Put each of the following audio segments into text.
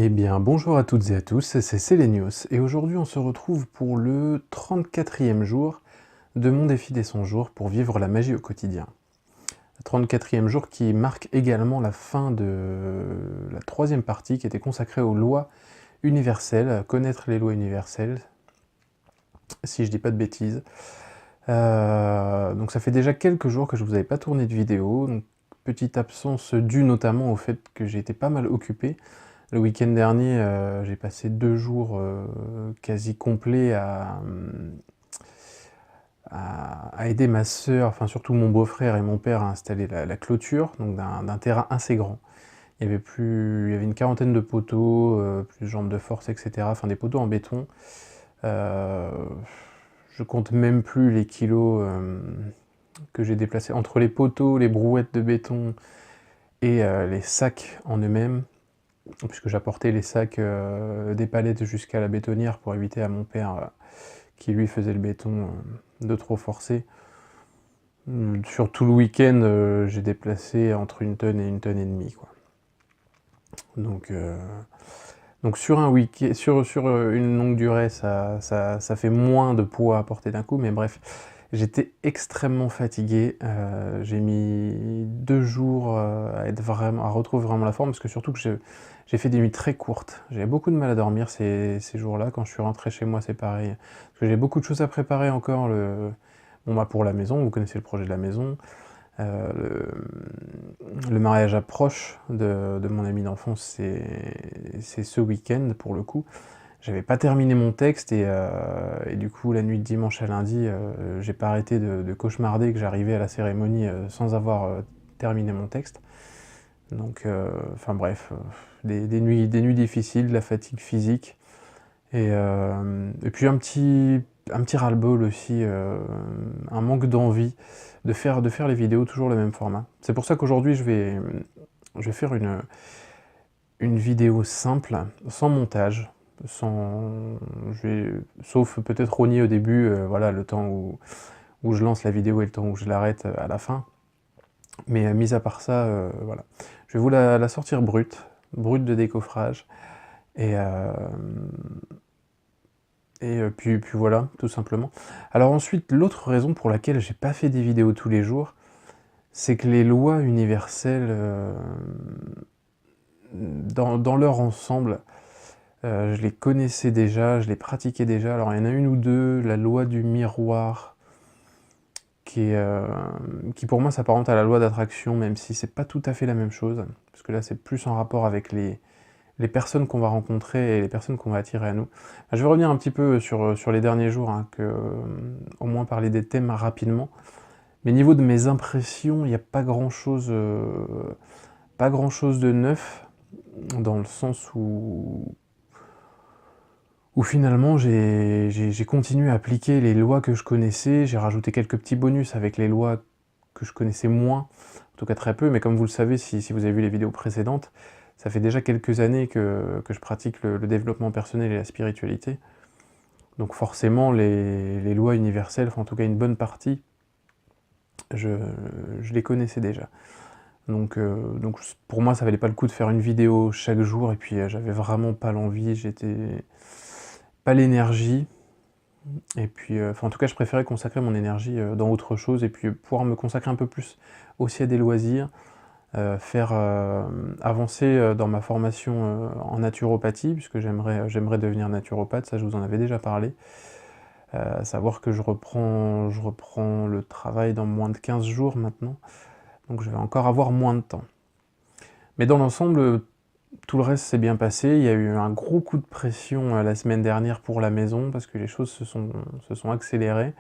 Eh bien, bonjour à toutes et à tous, c'est Selenios, et aujourd'hui on se retrouve pour le 34e jour de mon défi des 100 jours pour vivre la magie au quotidien. Le 34e jour qui marque également la fin de la troisième partie qui était consacrée aux lois universelles, connaître les lois universelles, si je dis pas de bêtises. Donc ça fait déjà quelques jours que je vous avais pas tourné de vidéo, donc petite absence due notamment au fait que j'ai été pas mal occupé. Le week-end dernier, j'ai passé 2 jours quasi complets à aider ma sœur, enfin surtout mon beau-frère et mon père à installer la clôture, donc d'un terrain assez grand. Il y avait une quarantaine de poteaux, plus jambes de force, etc. Enfin des poteaux en béton. Je compte même plus les kilos que j'ai déplacés entre les poteaux, les brouettes de béton et les sacs en eux-mêmes, puisque j'apportais les sacs des palettes jusqu'à la bétonnière pour éviter à mon père, qui lui faisait le béton, de trop forcer. Sur tout le week-end, j'ai déplacé entre 1 tonne et 1 tonne et demie, quoi. Donc sur un week sur une longue durée, ça fait moins de poids à porter d'un coup, mais bref, j'étais extrêmement fatigué. J'ai mis 2 jours à retrouver vraiment la forme, parce que surtout que j'ai fait des nuits très courtes. J'avais beaucoup de mal à dormir ces jours-là. Quand je suis rentré chez moi, c'est pareil. Parce que j'ai beaucoup de choses à préparer encore. Bon, bah, pour la maison, vous connaissez le projet de la maison. Euh, le mariage approche de mon ami d'enfance, c'est ce week-end pour le coup. J'avais pas terminé mon texte et du coup la nuit de dimanche à lundi, j'ai pas arrêté de cauchemarder que j'arrivais à la cérémonie sans avoir terminé mon texte. Donc, enfin bref, des nuits difficiles, de la fatigue physique et puis un petit ras-le-bol aussi, un manque d'envie de faire les vidéos toujours le même format. C'est pour ça qu'aujourd'hui je vais faire une vidéo simple, sans montage, sauf peut-être rogner au début, voilà, le temps où je lance la vidéo et le temps où je l'arrête à la fin. Mais mis à part ça, voilà. Je vais vous la sortir brute de décoffrage. Et, euh, puis voilà, tout simplement. Alors ensuite, l'autre raison pour laquelle j'ai pas fait des vidéos tous les jours, c'est que les lois universelles, dans leur ensemble, je les connaissais déjà, je les pratiquais déjà. Alors il y en a une ou deux, la loi du miroir, qui pour moi s'apparente à la loi d'attraction, même si c'est pas tout à fait la même chose, parce que là c'est plus en rapport avec les personnes qu'on va rencontrer et les personnes qu'on va attirer à nous. Je vais revenir un petit peu sur les derniers jours, hein, au moins parler des thèmes rapidement. Mais niveau de mes impressions, il n'y a pas grand chose de neuf, dans le sens où finalement j'ai continué à appliquer les lois que je connaissais, j'ai rajouté quelques petits bonus avec les lois que je connaissais moins, en tout cas très peu, mais comme vous le savez, si vous avez vu les vidéos précédentes, ça fait déjà quelques années que je pratique le développement personnel et la spiritualité. Donc forcément, les lois universelles, enfin en tout cas une bonne partie, je, je les connaissais déjà. Donc pour moi, ça valait pas le coup de faire une vidéo chaque jour, et puis j'avais vraiment pas l'envie, j'étais pas l'énergie, et puis enfin en tout cas je préférais consacrer mon énergie dans autre chose, et puis pouvoir me consacrer un peu plus aussi à des loisirs, faire avancer dans ma formation en naturopathie, puisque j'aimerais devenir naturopathe, ça je vous en avais déjà parlé. À savoir que je reprends le travail dans moins de 15 jours maintenant, donc je vais encore avoir moins de temps. Mais dans l'ensemble, tout le reste s'est bien passé. Il y a eu un gros coup de pression la semaine dernière pour la maison, parce que les choses se sont accélérées.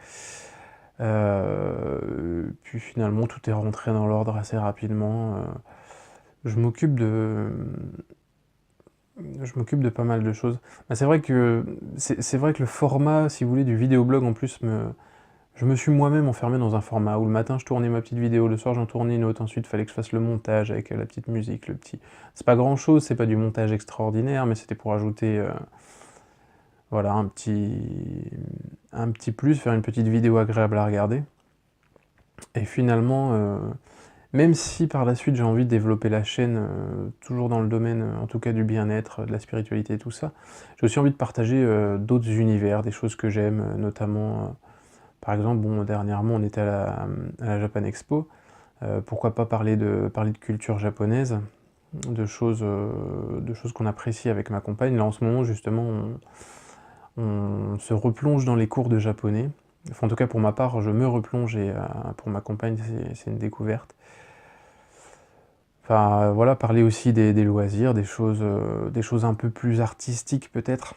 Puis finalement, tout est rentré dans l'ordre assez rapidement. Je m'occupe de, je m'occupe de pas mal de choses. Bah, c'est vrai que le format, si vous voulez, du vidéoblog en plus je me suis moi-même enfermé dans un format où le matin je tournais ma petite vidéo, le soir j'en tournais une autre, ensuite il fallait que je fasse le montage avec la petite musique, le petit... C'est pas grand chose, c'est pas du montage extraordinaire, mais c'était pour ajouter voilà, un petit plus, faire une petite vidéo agréable à regarder. Et finalement, Même si par la suite j'ai envie de développer la chaîne, toujours dans le domaine, en tout cas du bien-être, de la spiritualité et tout ça, j'ai aussi envie de partager, d'autres univers, des choses que j'aime, notamment, par exemple, bon, dernièrement on était à la Japan Expo, pourquoi pas parler de culture japonaise, de choses qu'on apprécie avec ma compagne. Là en ce moment justement on se replonge dans les cours de japonais. Enfin, en tout cas pour ma part, je me replonge et pour ma compagne, c'est une découverte. Enfin, voilà, parler aussi des loisirs, des choses un peu plus artistiques peut-être,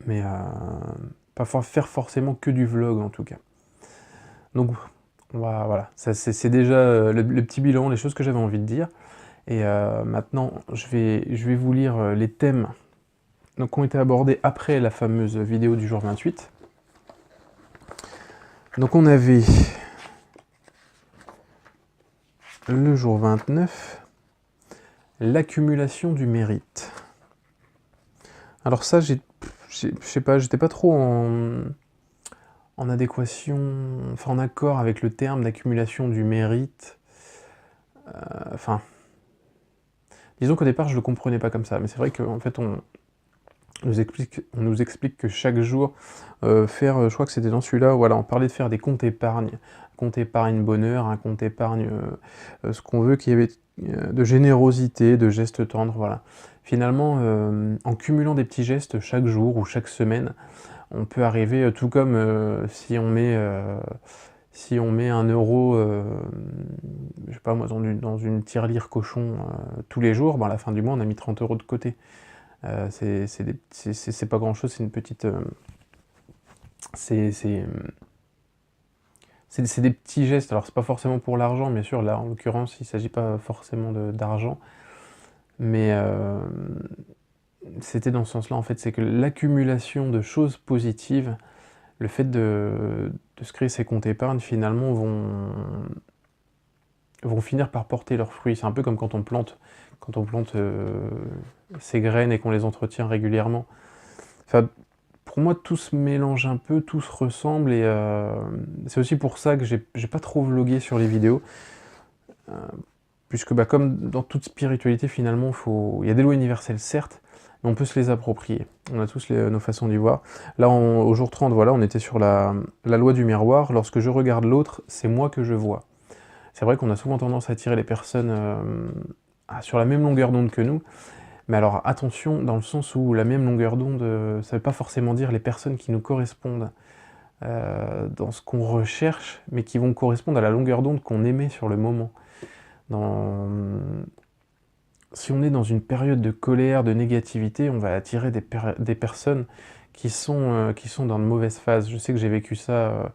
mais pas faire forcément que du vlog en tout cas. Donc voilà, ça c'est déjà le petit bilan, les choses que j'avais envie de dire. Et maintenant, je vais vous lire les thèmes donc, qui ont été abordés après la fameuse vidéo du jour 28. Donc on avait le jour 29, l'accumulation du mérite. Alors ça, je sais pas, j'étais pas trop en adéquation, enfin en accord avec le terme d'accumulation du mérite. Enfin, disons qu'au départ je le comprenais pas comme ça, mais c'est vrai qu'en fait on nous explique que chaque jour, je crois que c'était dans celui-là, voilà, on parlait de faire des comptes épargne. Un compte épargne bonheur, un compte épargne ce qu'on veut, qu'il y avait de générosité, de gestes tendres, voilà. Finalement, en cumulant des petits gestes chaque jour ou chaque semaine, on peut arriver, tout comme si on met 1 euro, je sais pas moi, dans une tirelire cochon tous les jours, ben à la fin du mois, on a mis 30 € de côté. C'est pas grand chose, c'est une petite. C'est des petits gestes, alors c'est pas forcément pour l'argent, bien sûr, là en l'occurrence il s'agit pas forcément d'argent, mais c'était dans ce sens-là en fait, c'est que l'accumulation de choses positives, le fait de se créer ces comptes épargne finalement vont finir par porter leurs fruits. C'est un peu comme quand on plante ces graines et qu'on les entretient régulièrement. Enfin, pour moi, tout se mélange un peu, tout se ressemble, et c'est aussi pour ça que j'ai pas trop vlogué sur les vidéos, puisque bah, comme dans toute spiritualité, finalement, il y a des lois universelles, certes, mais on peut se les approprier. On a tous nos façons d'y voir. Là, au jour 30, voilà, on était sur la loi du miroir. Lorsque je regarde l'autre, c'est moi que je vois. C'est vrai qu'on a souvent tendance à attirer les personnes sur la même longueur d'onde que nous, mais alors attention, dans le sens où la même longueur d'onde, ça ne veut pas forcément dire les personnes qui nous correspondent dans ce qu'on recherche, mais qui vont correspondre à la longueur d'onde qu'on émet sur le moment. Si on est dans une période de colère, de négativité, on va attirer des personnes qui sont dans de mauvaises phases. Je sais que j'ai vécu ça,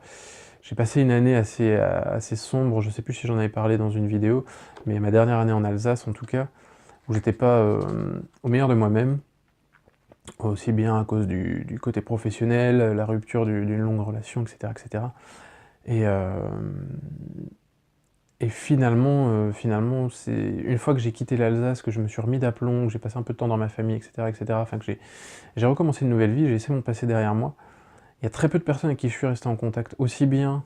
j'ai passé une année assez sombre, je ne sais plus si j'en avais parlé dans une vidéo, mais ma dernière année en Alsace en tout cas, où j'étais pas au meilleur de moi-même, aussi bien à cause du côté professionnel, la rupture d'une longue relation, etc. etc. Et finalement, c'est une fois que j'ai quitté l'Alsace, que je me suis remis d'aplomb, que j'ai passé un peu de temps dans ma famille, etc., etc., enfin que j'ai recommencé une nouvelle vie, j'ai laissé mon passé derrière moi. Il y a très peu de personnes avec qui je suis resté en contact, aussi bien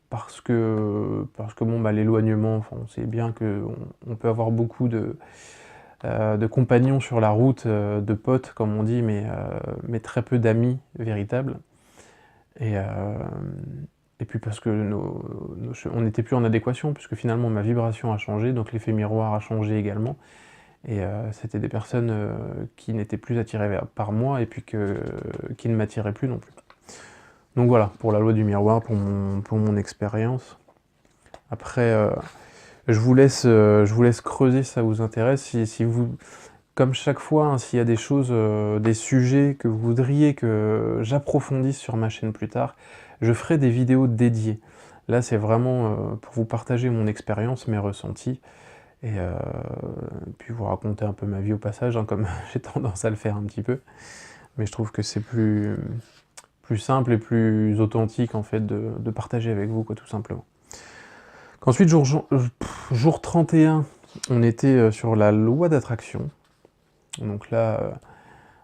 parce que bon, bah, l'éloignement, enfin, on sait bien qu'on peut avoir beaucoup de compagnons sur la route, de potes comme on dit, mais très peu d'amis véritables. Et puis parce que on n'était plus en adéquation, puisque finalement ma vibration a changé, donc l'effet miroir a changé également. Et c'était des personnes qui n'étaient plus attirées par moi, et puis qui ne m'attiraient plus non plus. Donc voilà, pour la loi du miroir, pour mon expérience. Après, je vous laisse creuser si ça vous intéresse. Si vous, comme chaque fois, hein, s'il y a des choses, des sujets que vous voudriez que j'approfondisse sur ma chaîne plus tard, je ferai des vidéos dédiées. Là, c'est vraiment pour vous partager mon expérience, mes ressentis, et puis vous raconter un peu ma vie au passage, hein, comme j'ai tendance à le faire un petit peu. Mais je trouve que c'est plus simple et plus authentique en fait de partager avec vous, quoi, tout simplement. Ensuite, jour 31, on était sur la loi d'attraction. Donc là,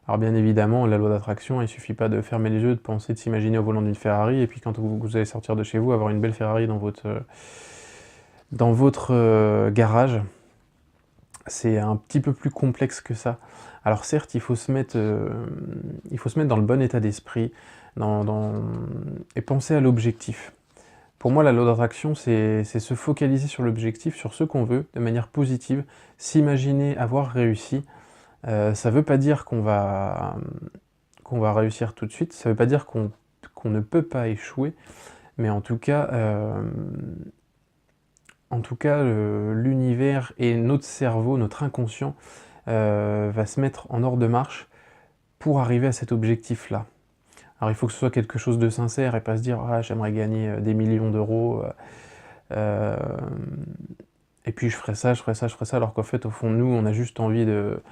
alors bien évidemment, la loi d'attraction, il suffit pas de fermer les yeux, de penser, de s'imaginer au volant d'une Ferrari, et puis quand vous allez sortir de chez vous, avoir une belle Ferrari dans votre dans votre garage, c'est un petit peu plus complexe que ça. Alors certes, il faut se mettre dans le bon état d'esprit et penser à l'objectif. Pour moi, la loi d'attraction, c'est se focaliser sur l'objectif, sur ce qu'on veut, de manière positive, s'imaginer avoir réussi. Ça ne veut pas dire qu'on va réussir tout de suite, ça ne veut pas dire qu'on ne peut pas échouer, mais en tout cas, l'univers et notre cerveau, notre inconscient, va se mettre en ordre de marche pour arriver à cet objectif-là. Alors il faut que ce soit quelque chose de sincère et pas se dire ah, j'aimerais gagner des millions d'euros et puis je ferai ça, je ferai ça, je ferai ça, alors qu'en fait au fond de nous on a juste envie de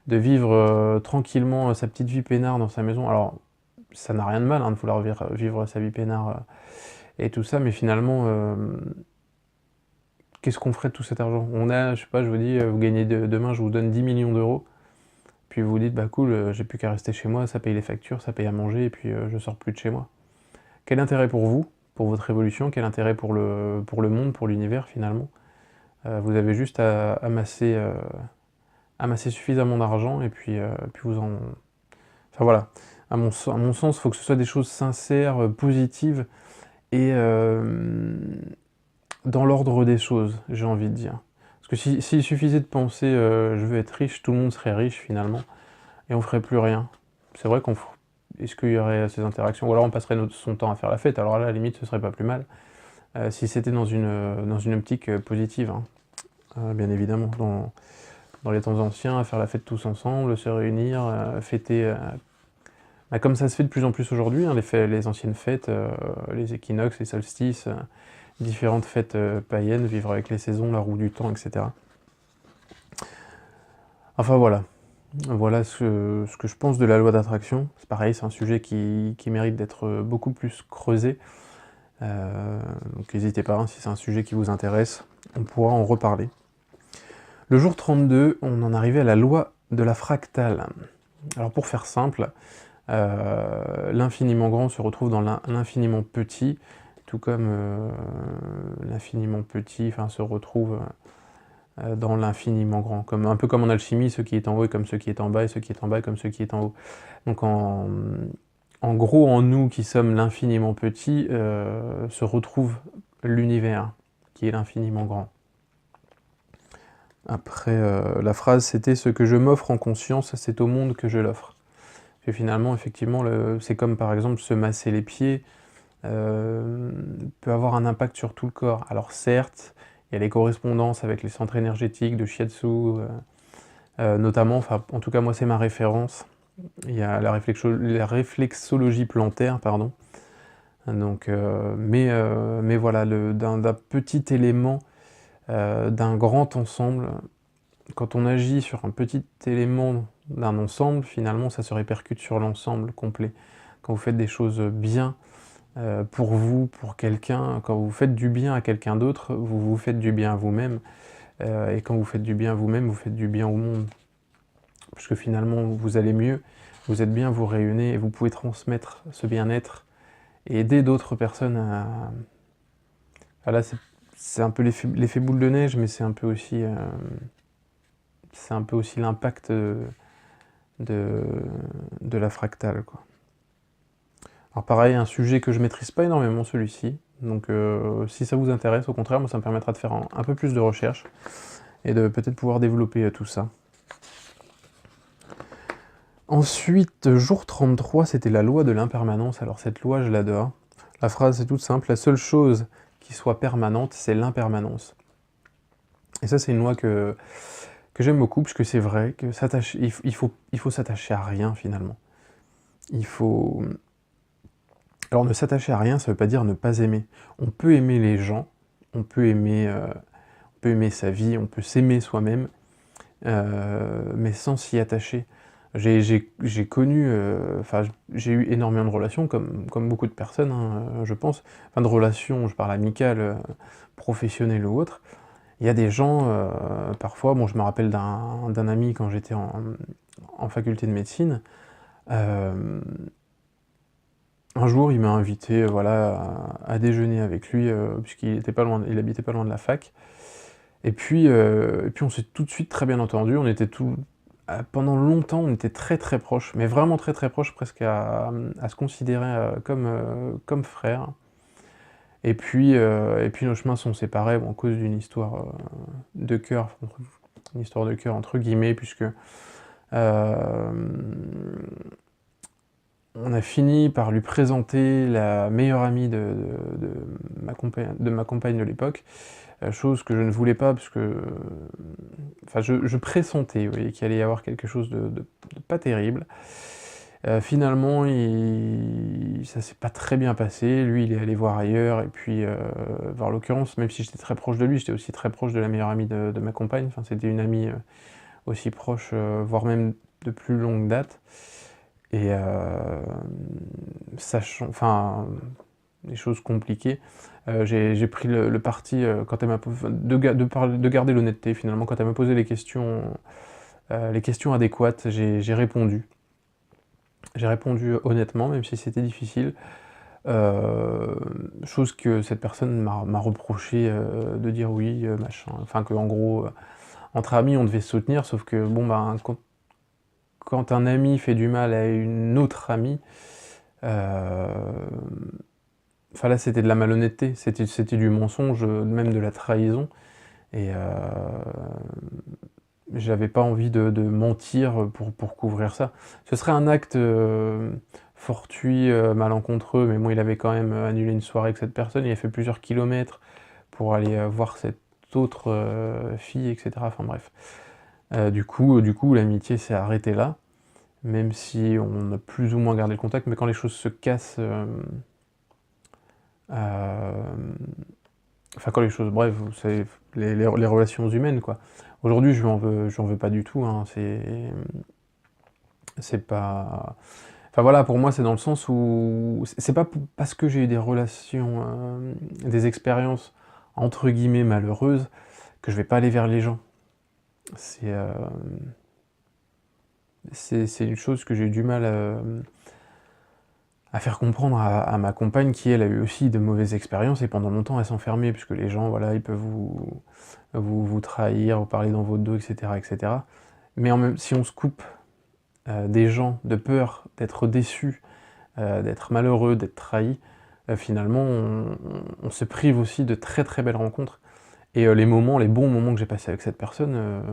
vivre tranquillement sa petite vie peinard dans sa maison. Alors ça n'a rien de mal de vouloir vivre sa vie peinard et tout ça, mais finalement qu'est-ce qu'on ferait de tout cet argent? On a, je sais pas, je vous dis, vous gagnez demain, je vous donne 10 millions d'euros. Puis vous vous dites, bah cool, j'ai plus qu'à rester chez moi, ça paye les factures, ça paye à manger, et puis je sors plus de chez moi. Quel intérêt pour vous, pour votre évolution? Quel intérêt pour le monde, pour l'univers finalement? Vous avez juste à amasser suffisamment d'argent, et puis vous en... Enfin voilà, à mon sens, il faut que ce soit des choses sincères, positives, et dans l'ordre des choses, j'ai envie de dire. Parce que s'il suffisait de penser je veux être riche, tout le monde serait riche finalement, et on ferait plus rien. C'est vrai est-ce qu'il y aurait ces interactions? Ou alors on passerait son temps à faire la fête, alors là, à la limite, ce serait pas plus mal. Si c'était dans une optique positive, hein. Bien évidemment, dans les temps anciens, à faire la fête tous ensemble, se réunir, fêter... comme ça se fait de plus en plus aujourd'hui, hein, les anciennes fêtes, les équinoxes, les solstices, différentes fêtes païennes, vivre avec les saisons, la roue du temps, etc. Enfin voilà. Voilà ce que je pense de la loi d'attraction. C'est pareil, c'est un sujet qui mérite d'être beaucoup plus creusé. Donc n'hésitez pas, hein, si c'est un sujet qui vous intéresse, on pourra en reparler. Le jour 32, on en arrivait à la loi de la fractale. Alors pour faire simple, l'infiniment grand se retrouve dans l'infiniment petit, tout comme l'infiniment petit se retrouve dans l'infiniment grand. Un peu comme en alchimie, ce qui est en haut est comme ce qui est en bas, et ce qui est en bas est comme ce qui est en haut. Donc en gros, en nous qui sommes l'infiniment petit, se retrouve l'univers, qui est l'infiniment grand. Après, la phrase c'était « Ce que je m'offre en conscience, c'est au monde que je l'offre ». Et finalement, effectivement, c'est comme par exemple se masser les pieds, peut avoir un impact sur tout le corps. Alors certes, il y a les correspondances avec les centres énergétiques de Shiatsu, notamment, enfin en tout cas moi c'est ma référence. Il y a la réflexologie plantaire, pardon. Donc, mais voilà, d'un petit élément, d'un grand ensemble, quand on agit sur un petit élément d'un ensemble, finalement ça se répercute sur l'ensemble complet. Quand vous faites des choses bien, pour vous, pour quelqu'un, quand vous faites du bien à quelqu'un d'autre, vous vous faites du bien à vous-même, et quand vous faites du bien à vous-même, vous faites du bien au monde. Parce que finalement, vous allez mieux, vous êtes bien, vous rayonnez, et vous pouvez transmettre ce bien-être, et aider d'autres personnes à... Voilà, c'est un peu l'effet boule de neige, mais c'est un peu aussi l'impact de la fractale, quoi. Alors pareil, un sujet que je maîtrise pas énormément, celui-ci, donc si ça vous intéresse, au contraire, moi ça me permettra de faire un peu plus de recherche, et de peut-être pouvoir développer tout ça. Ensuite, jour 33, c'était la loi de l'impermanence. Alors cette loi, je l'adore. La phrase est toute simple, la seule chose qui soit permanente, c'est l'impermanence. Et ça, c'est une loi que j'aime beaucoup, parce que c'est vrai, que il faut s'attacher à rien, finalement. Alors ne s'attacher à rien, ça ne veut pas dire ne pas aimer. On peut aimer les gens, on peut aimer sa vie, on peut s'aimer soi-même, mais sans s'y attacher. J'ai connu, j'ai eu énormément de relations, comme beaucoup de personnes, hein, je pense. Enfin, de relations, je parle amicales, professionnelles ou autres. Il y a des gens, parfois, bon, je me rappelle d'un ami quand j'étais en faculté de médecine, un jour, il m'a invité, voilà, à déjeuner avec lui, puisqu'il était pas loin, il habitait pas loin de la fac. Et puis on s'est tout de suite très bien entendus. On était pendant longtemps, on était très, très proches, mais vraiment très, très proches, presque à se considérer, comme frères. Et puis nos chemins sont séparés, bon, à cause d'une histoire, de cœur, une histoire de cœur entre guillemets, puisque, on a fini par lui présenter la meilleure amie de ma compagne de l'époque, chose que je ne voulais pas parce que, enfin je pressentais, vous voyez, qu'il allait y avoir quelque chose de pas terrible. Finalement, ça s'est pas très bien passé. Lui, il est allé voir ailleurs et puis, en l'occurrence, même si j'étais très proche de lui, j'étais aussi très proche de la meilleure amie de ma compagne. Enfin, c'était une amie, aussi proche, voire même de plus longue date. Et sachant, enfin, des choses compliquées, j'ai pris le parti, quand elle m'a de garder l'honnêteté finalement. Quand elle m'a posé les questions adéquates, j'ai répondu. J'ai répondu honnêtement, même si c'était difficile. Chose que cette personne m'a reproché, de dire oui, machin, enfin qu'en gros, entre amis on devait se soutenir, sauf que bon ben, quand un ami fait du mal à une autre amie, enfin là c'était de la malhonnêteté, c'était du mensonge, même de la trahison. Et j'avais pas envie de mentir pour couvrir ça. Ce serait un acte, fortuit, malencontreux, mais bon, il avait quand même annulé une soirée avec cette personne. Il a fait plusieurs kilomètres pour aller, voir cette autre, fille, et cetera. Enfin bref. Du coup, l'amitié s'est arrêtée là, même si on a plus ou moins gardé le contact, mais quand les choses se cassent, enfin quand les choses, bref, vous savez, les relations humaines, quoi. Aujourd'hui, je lui en veux pas du tout, hein, c'est pas, enfin voilà, pour moi, c'est dans le sens où c'est pas parce que j'ai eu des relations, des expériences entre guillemets «malheureuses» que je vais pas aller vers les gens. C'est, c'est une chose que j'ai eu du mal, à faire comprendre à ma compagne qui, elle, a eu aussi de mauvaises expériences et pendant longtemps elle s'enfermait puisque les gens, voilà, ils peuvent vous trahir, vous parler dans votre dos, et cetera, et cetera. Mais si on se coupe, des gens de peur d'être déçus, d'être malheureux, d'être trahi, finalement on se prive aussi de très, très belles rencontres et les bons moments que j'ai passés avec cette personne,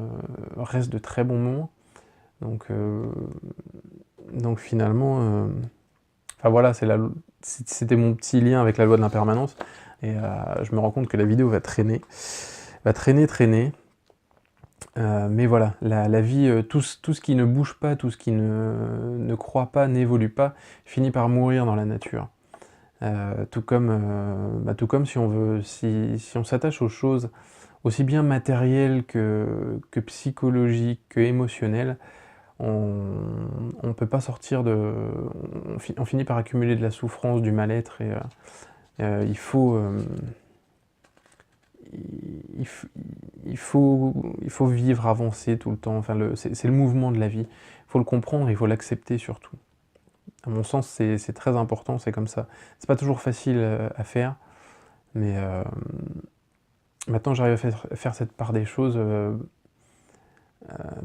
restent de très bons moments. Donc finalement, enfin voilà, c'était mon petit lien avec la loi de l'impermanence et je me rends compte que la vidéo va traîner, traîner. Mais voilà, la vie, tout ce qui ne bouge pas, tout ce qui ne croît pas, n'évolue pas, finit par mourir dans la nature. Tout comme si on s'attache aux choses aussi bien matérielles que psychologiques, que émotionnelles, on peut pas sortir on finit par accumuler de la souffrance, du mal-être et il faut, il f il faut vivre, avancer tout le temps, enfin c'est le mouvement de la vie. Il faut le comprendre, il faut l'accepter surtout. À mon sens, c'est très important, c'est comme ça. C'est pas toujours facile, à faire, mais maintenant j'arrive à faire cette part des choses,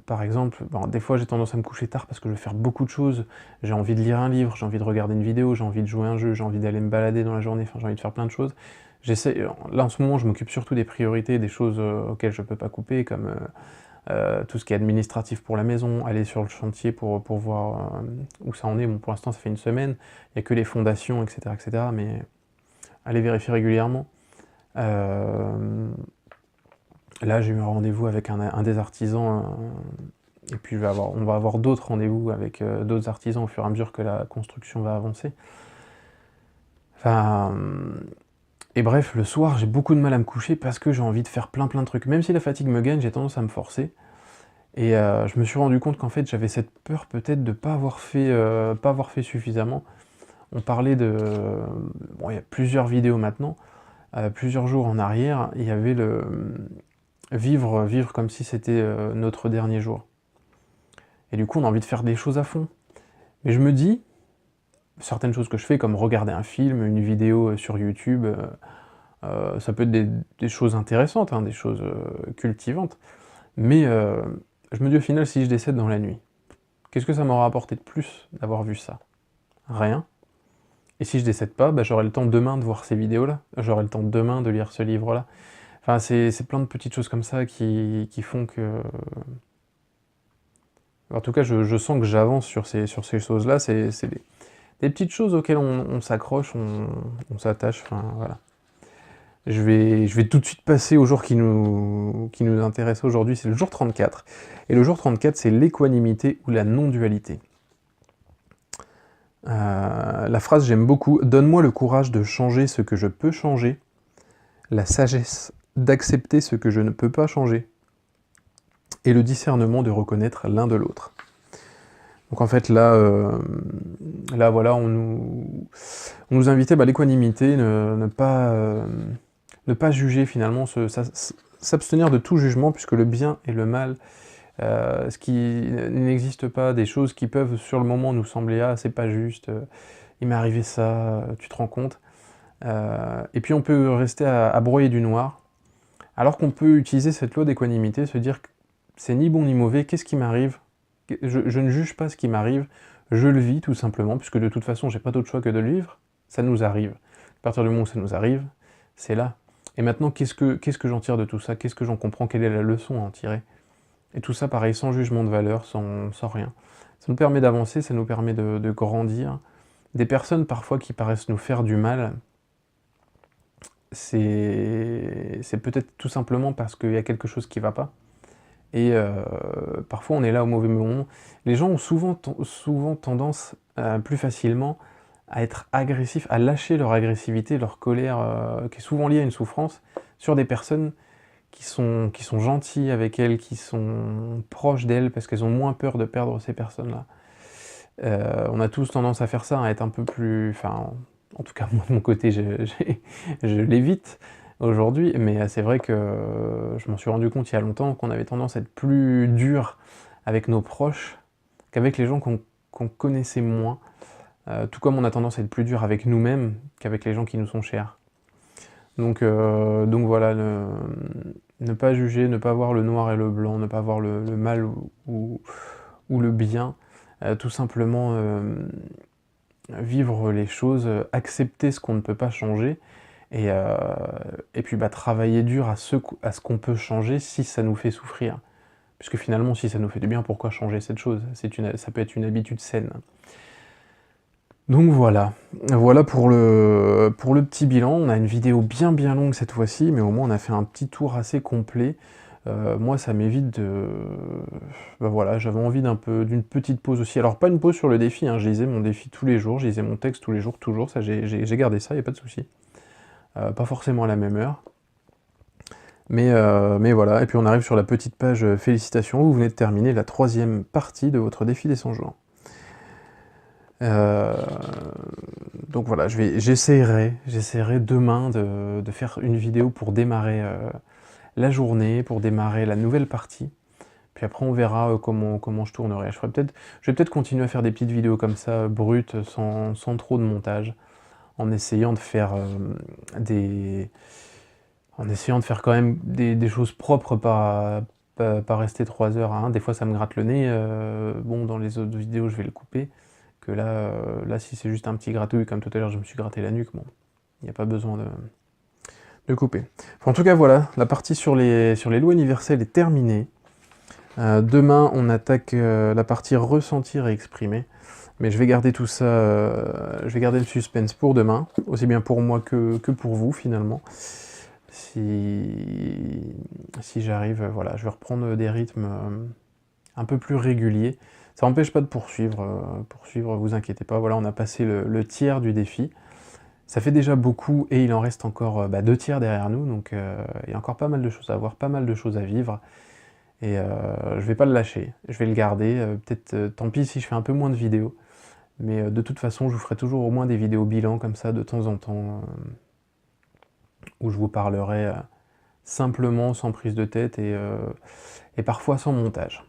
par exemple, bon, des fois j'ai tendance à me coucher tard parce que je veux faire beaucoup de choses. J'ai envie de lire un livre, j'ai envie de regarder une vidéo, j'ai envie de jouer à un jeu, j'ai envie d'aller me balader dans la journée, enfin j'ai envie de faire plein de choses. Là en ce moment je m'occupe surtout des priorités, des choses, auxquelles je peux pas couper comme, tout ce qui est administratif pour la maison, aller sur le chantier pour voir, où ça en est. Bon pour l'instant ça fait une semaine, il y a que les fondations et cetera, mais aller vérifier régulièrement. Là, j'ai eu un rendez-vous avec un des artisans, et puis on va avoir d'autres rendez-vous avec, d'autres artisans au fur et à mesure que la construction va avancer. Enfin, et bref, le soir, j'ai beaucoup de mal à me coucher parce que j'ai envie de faire plein, plein de trucs. Même si la fatigue me gagne, j'ai tendance à me forcer et je me suis rendu compte qu'en fait, j'avais cette peur peut-être de pas avoir fait suffisamment. On parlait bon, il y a plusieurs vidéos maintenant, plusieurs jours en arrière, il y avait vivre comme si c'était, notre dernier jour. Et du coup, on a envie de faire des choses à fond. Mais je me dis, certaines choses que je fais, comme regarder un film, une vidéo sur YouTube, ça peut être des choses intéressantes, hein, des choses cultivantes, mais je me dis au final, si je décède dans la nuit, qu'est-ce que ça m'aura apporté de plus d'avoir vu ça? Rien. Et si je décède pas, bah, j'aurai le temps demain de voir ces vidéos-là, j'aurai le temps demain de lire ce livre-là. Enfin, c'est plein de petites choses comme ça qui font que... En tout cas, je sens que j'avance sur ces choses-là, c'est des petites choses auxquelles on s'accroche, on s'attache, enfin voilà. Je vais tout de suite passer au jour qui nous intéresse aujourd'hui, c'est le jour 34. Et le jour 34, c'est l'équanimité ou la non-dualité. La phrase, j'aime beaucoup. « Donne-moi le courage de changer ce que je peux changer, la sagesse d'accepter ce que je ne peux pas changer, et le discernement de reconnaître l'un de l'autre. » Donc en fait, là voilà, on nous invitait l'équanimité, ne pas juger finalement, s'abstenir de tout jugement, puisque le bien et le mal, ce qui n'existe pas, des choses qui peuvent sur le moment nous sembler « ah, c'est pas juste, il m'est arrivé ça, tu te rends compte ?» Et puis on peut rester à broyer du noir, alors qu'on peut utiliser cette loi d'équanimité, se dire que c'est ni bon ni mauvais, qu'est-ce qui m'arrive ? Je ne juge pas ce qui m'arrive, je le vis tout simplement, puisque de toute façon j'ai pas d'autre choix que de le vivre, ça nous arrive. À partir du moment où ça nous arrive, c'est là. Et maintenant, qu'est-ce que j'en tire de tout ça? Qu'est-ce que j'en comprends? Quelle est la leçon à en tirer? Et tout ça, pareil, sans jugement de valeur, sans rien. Ça nous permet d'avancer, ça nous permet de grandir. Des personnes, parfois, qui paraissent nous faire du mal, c'est peut-être tout simplement parce qu'il y a quelque chose qui ne va pas. Et parfois, on est là au mauvais moment. Les gens ont souvent tendance, plus facilement, à être agressifs, à lâcher leur agressivité, leur colère, qui est souvent liée à une souffrance, sur des personnes qui sont gentilles avec elles, qui sont proches d'elles, parce qu'elles ont moins peur de perdre ces personnes-là. On a tous tendance à faire ça, à être un peu plus... Enfin, en tout cas, moi, de mon côté, je l'évite aujourd'hui, mais c'est vrai que je m'en suis rendu compte il y a longtemps qu'on avait tendance à être plus dur avec nos proches qu'avec les gens qu'on connaissait moins, tout comme on a tendance à être plus dur avec nous-mêmes qu'avec les gens qui nous sont chers. Donc voilà, ne pas juger, ne pas voir le noir et le blanc, ne pas voir le mal ou le bien, tout simplement vivre les choses, accepter ce qu'on ne peut pas changer, et puis travailler dur à ce qu'on peut changer si ça nous fait souffrir. Puisque finalement, si ça nous fait du bien, pourquoi changer cette chose? Ça peut être une habitude saine. Donc voilà pour le petit bilan. On a une vidéo bien longue cette fois-ci, mais au moins on a fait un petit tour assez complet. Moi ça m'évite de... voilà, j'avais envie d'une petite pause aussi. Alors pas une pause sur le défi, hein, je lisais mon défi tous les jours, je lisais mon texte tous les jours, toujours, ça j'ai gardé ça, y a pas de souci. Pas forcément à la même heure. Mais voilà, et puis on arrive sur la petite page félicitations, vous venez de terminer la 3e partie de votre défi des 100 jours. Donc voilà, j'essaierai demain de faire une vidéo pour démarrer la journée, pour démarrer la nouvelle partie. Puis après on verra comment je tournerai. Je vais peut-être continuer à faire des petites vidéos comme ça, brutes, sans trop de montage, en essayant de faire quand même des choses propres, pas rester 3 heures à 1. Des fois ça me gratte le nez, bon dans les autres vidéos je vais le couper. Que là si c'est juste un petit gratouille, comme tout à l'heure je me suis gratté la nuque, bon, il n'y a pas besoin de couper. Enfin, en tout cas voilà, la partie sur les lois universelles est terminée. Demain on attaque la partie ressentir et exprimer, mais je vais garder tout ça, je vais garder le suspense pour demain, aussi bien pour moi que pour vous finalement. Si j'arrive, voilà, je vais reprendre des rythmes un peu plus réguliers. Ça n'empêche pas de poursuivre, vous inquiétez pas, voilà, on a passé le tiers du défi. Ça fait déjà beaucoup et il en reste encore 2 tiers derrière nous, donc il y a encore pas mal de choses à voir, pas mal de choses à vivre. Et je vais pas le lâcher, je vais le garder, peut-être, tant pis si je fais un peu moins de vidéos, mais de toute façon je vous ferai toujours au moins des vidéos bilan comme ça de temps en temps, où je vous parlerai simplement, sans prise de tête et parfois sans montage.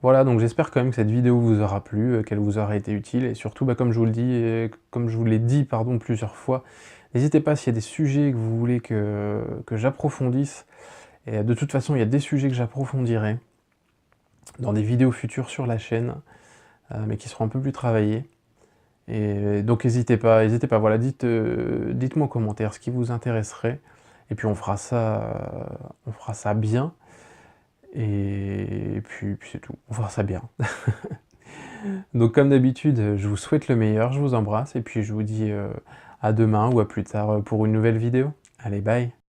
Voilà, donc j'espère quand même que cette vidéo vous aura plu, qu'elle vous aura été utile et surtout, bah, comme je vous le dis et comme je vous l'ai dit, pardon, plusieurs fois, n'hésitez pas s'il y a des sujets que vous voulez que j'approfondisse et de toute façon, il y a des sujets que j'approfondirai dans des vidéos futures sur la chaîne, mais qui seront un peu plus travaillés et donc n'hésitez pas, voilà, dites-moi en commentaire ce qui vous intéresserait et puis on fera ça bien et puis c'est tout, on fera ça bien. Donc comme d'habitude, je vous souhaite le meilleur, je vous embrasse et puis je vous dis, à demain ou à plus tard, pour une nouvelle vidéo. Allez, bye!